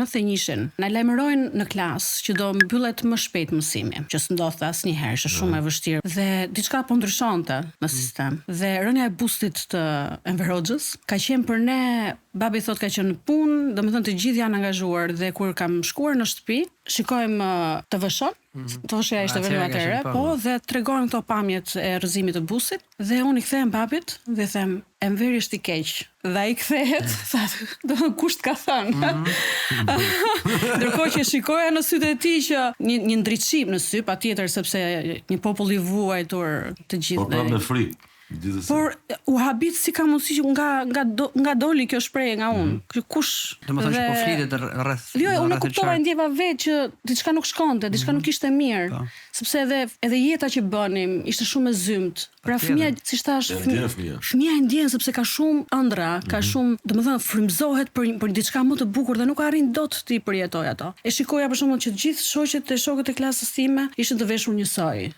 më thënjishin. Na lajmërojnë në klasë që do mbyllet më shpejt mësimi, që s'ndodhte asnjëherë, është shumë e vështirë dhe diçka po ndryshonte në sistem. Dhe rënia e bustit të Enver Hoxhës ka qenë për ne, babi thot ka qenë punë, domethënë të gjithë janë angazhuar dhe kur kam shkuar në shtëpi, shikojmë TV-shon. TV-shja ishte vetëm atëherë, po dhe tregojnë këto pamjet e rrëzimit të busit dhe unë i kthehem babit dhe them Enveri është i keq. Dhe ai kthehet, thatë, do kush të ka thënë. Ndërkohë që shikoja në sytë e tij që një ndritshim në sy, patjetër sepse një popull i vuajtur të gjithë. Po me frikë. Por u habit si ka mundësi që nga doli kjo shprehje nga unë. Kush? Domethënë që po flitet rreth. Jo, unë kuptova ndjeva vetë që diçka nuk shkonte, diçka nuk ishte mirë. Sepse edhe jeta që bënim ishte shumë e zymt. Pra fëmia, siç thash, fëmia e ndjen sepse ka shumë ëndra, ka shumë, domethënë frymëzohet për diçka më të bukur dhe nuk arrin dot të i përjetoj ato. E shikoja për shembull që të gjithë shoqet e shokët e klasës time ishin të veshur njësoj.